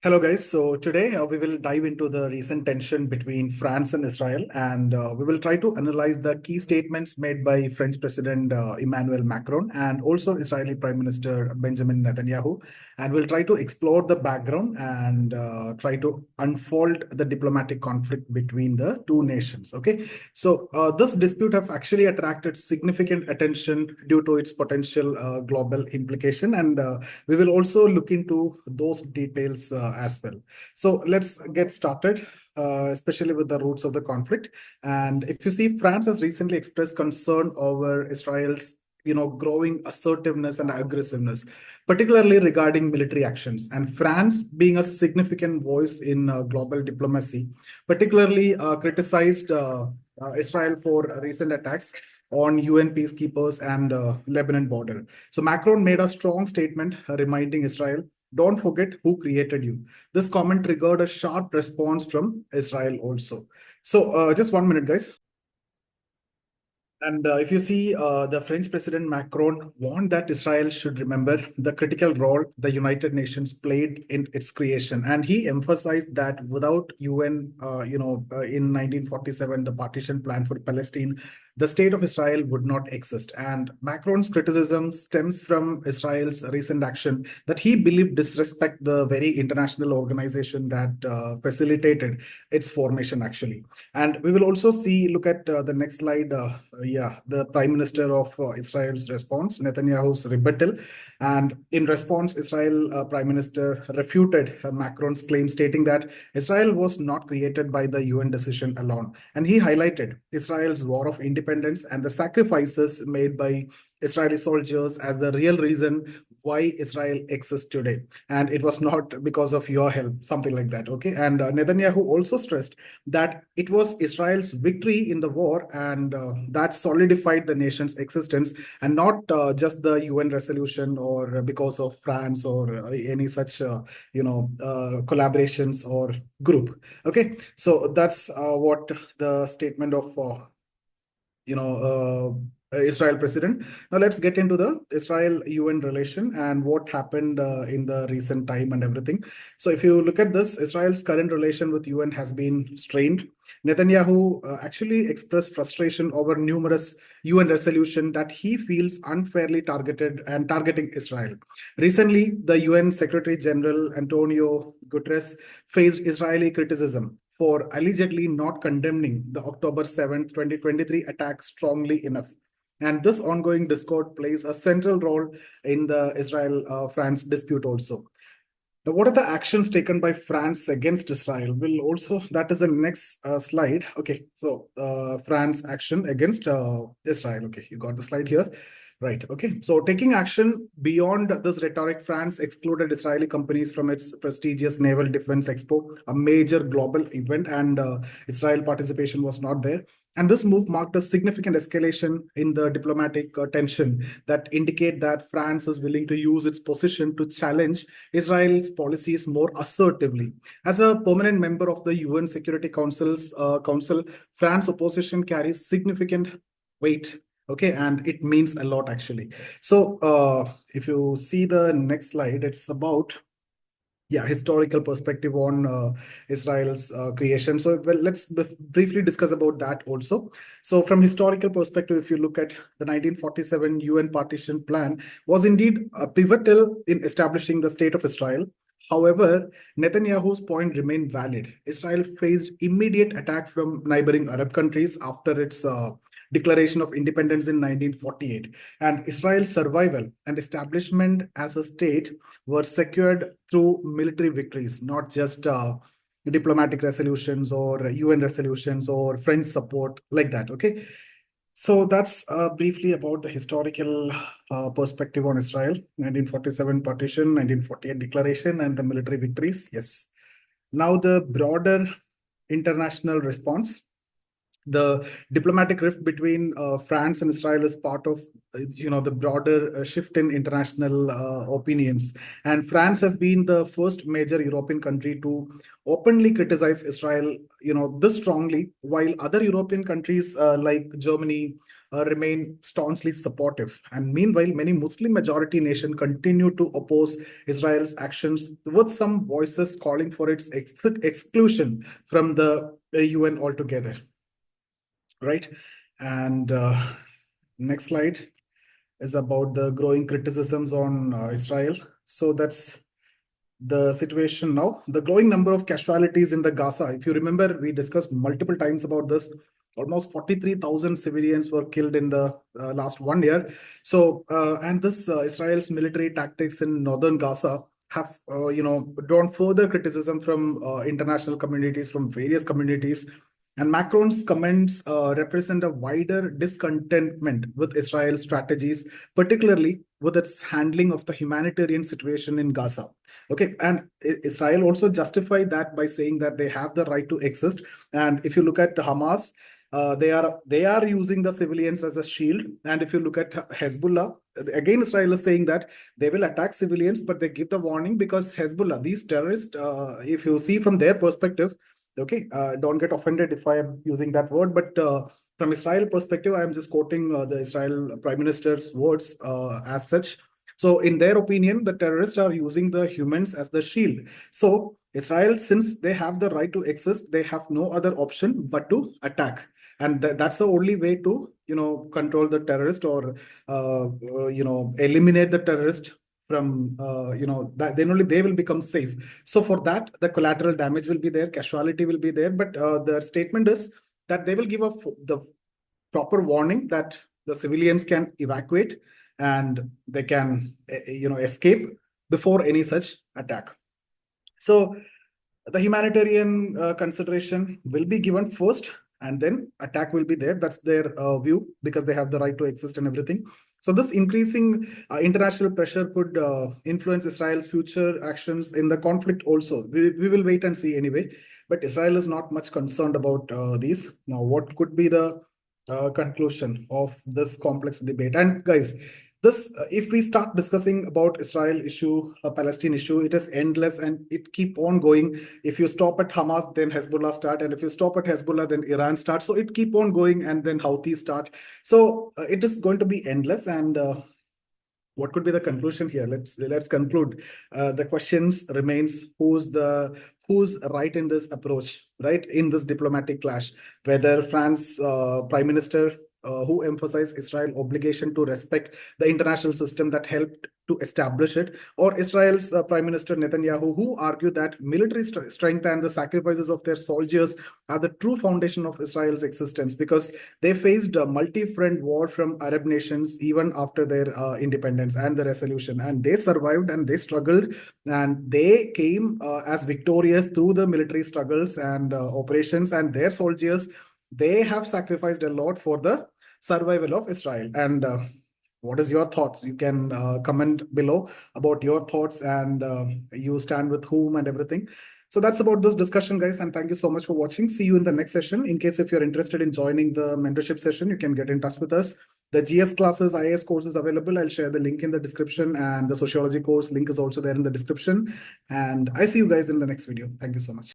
Hello, guys. So today we will dive into the recent tension between France and Israel, and we will try to analyze the key statements made by French President Emmanuel Macron and also Israeli Prime Minister Benjamin Netanyahu. And we'll try to explore the background and try to unfold the diplomatic conflict between the two nations. Okay. So this dispute have actually attracted significant attention due to its potential global implication, and we will also look into those details as well. So let's get started, especially with the roots of the conflict. And if you see, France has recently expressed concern over Israel's growing assertiveness and aggressiveness, particularly regarding military actions. And France, being a significant voice in global diplomacy, particularly criticized Israel for recent attacks on UN peacekeepers and Lebanon border. So Macron made a strong statement reminding Israel, don't forget who created you. This comment triggered a sharp response from Israel also. So just 1 minute, guys. And if you see, the French President Macron warned that Israel should remember the critical role the United Nations played in its creation. And he emphasized that without UN, in 1947, the partition plan for Palestine, the state of Israel would not exist. And Macron's criticism stems from Israel's recent action that he believed disrespect the very international organization that facilitated its formation, actually. And we will also look at the next slide. The Prime Minister of Israel's response, Netanyahu's rebuttal. And in response, Israel Prime Minister refuted Macron's claim, stating that Israel was not created by the UN decision alone. And he highlighted Israel's war of independence and the sacrifices made by Israeli soldiers as the real reason why Israel exists today. And it was not because of your help, something like that. Okay. And Netanyahu also stressed that it was Israel's victory in the war and that solidified the nation's existence, and not just the UN resolution or because of France or any such collaborations or group. Okay, so that's what the statement of Israel president. Now let's get into the Israel-UN relation and what happened in the recent time and everything. So if you look at this, Israel's current relation with UN has been strained. Netanyahu actually expressed frustration over numerous UN resolutions that he feels unfairly targeted and targeting Israel. Recently, the UN Secretary-General António Guterres faced Israeli criticism for allegedly not condemning the October 7th, 2023 attack strongly enough. And this ongoing discord plays a central role in the Israel-France dispute also. Now, what are the actions taken by France against Israel? That is the next slide. Okay, so France action against Israel. Okay, you got the slide here. Right. Okay. So taking action beyond this rhetoric, France excluded Israeli companies from its prestigious Naval Defense Expo, a major global event, and Israel participation was not there. And this move marked a significant escalation in the diplomatic tension that indicate that France is willing to use its position to challenge Israel's policies more assertively. As a permanent member of the UN Security Council, France's opposition carries significant weight. Okay, and it means a lot actually. So if you see the next slide, it's about historical perspective on Israel's creation. So let's briefly discuss about that also. So from historical perspective, if you look at the 1947 UN partition plan was indeed pivotal in establishing the state of Israel. However, Netanyahu's point remained valid. Israel faced immediate attack from neighboring Arab countries after its declaration of independence in 1948. And Israel's survival and establishment as a state were secured through military victories, not just diplomatic resolutions or UN resolutions or French support like that. Okay. So that's briefly about the historical perspective on Israel, 1947 partition, 1948 declaration, and the military victories. Yes. Now the broader international response. The diplomatic rift between France and Israel is part of the broader shift in international opinions. And France has been the first major European country to openly criticize Israel, this strongly, while other European countries like Germany remain staunchly supportive. And meanwhile, many Muslim majority nations continue to oppose Israel's actions, with some voices calling for its exclusion from the UN altogether. Right. And next slide is about the growing criticisms on Israel. So that's the situation now. The growing number of casualties in the Gaza. If you remember, we discussed multiple times about this. Almost 43,000 civilians were killed in the last 1 year. So, and this Israel's military tactics in northern Gaza have, drawn further criticism from international communities, from various communities. And Macron's comments represent a wider discontentment with Israel's strategies, particularly with its handling of the humanitarian situation in Gaza. Okay, and Israel also justified that by saying that they have the right to exist. And if you look at Hamas, they are using the civilians as a shield. And if you look at Hezbollah, again, Israel is saying that they will attack civilians, but they give the warning because Hezbollah, these terrorists, if you see from their perspective, okay, don't get offended if I am using that word, but from Israel perspective, I am just quoting the Israel Prime Minister's words as such. So in their opinion, the terrorists are using the humans as the shield. So Israel, since they have the right to exist, they have no other option but to attack. And that's the only way to, control the terrorist or, eliminate the terrorist from, that then only they will become safe. So for that, the collateral damage will be there, casualty will be there. But the statement is that they will give the proper warning that the civilians can evacuate and they can, escape before any such attack. So the humanitarian consideration will be given first, and then attack will be there. That's their view, because they have the right to exist and everything. So this increasing international pressure could influence Israel's future actions in the conflict also. We will wait and see anyway. But Israel is not much concerned about these. Now, what could be the conclusion of this complex debate? And guys, this, if we start discussing about Israel issue, Palestine issue, it is endless and it keep on going. If you stop at Hamas, then Hezbollah start, and if you stop at Hezbollah, then Iran starts. So it keep on going, and then Houthis start. So it is going to be endless. And what could be the conclusion here? Let's conclude. The questions remains: who's right in this approach, right, in this diplomatic clash? Whether France Prime Minister, who emphasized Israel's obligation to respect the international system that helped to establish it, or Israel's Prime Minister Netanyahu, who argued that military strength and the sacrifices of their soldiers are the true foundation of Israel's existence, because they faced a multi-front war from Arab nations even after their independence and the resolution, and they survived and they struggled, and they came as victorious through the military struggles and operations, and their soldiers, they have sacrificed a lot for the survival of Israel. And what is your thoughts? You can comment below about your thoughts, and you stand with whom and everything. So that's about this discussion, guys. And thank you so much for watching. See you in the next session. In case if you're interested in joining the mentorship session, you can get in touch with us. The GS classes, IAS courses available. I'll share the link in the description, and the sociology course link is also there in the description. And I see you guys in the next video. Thank you so much.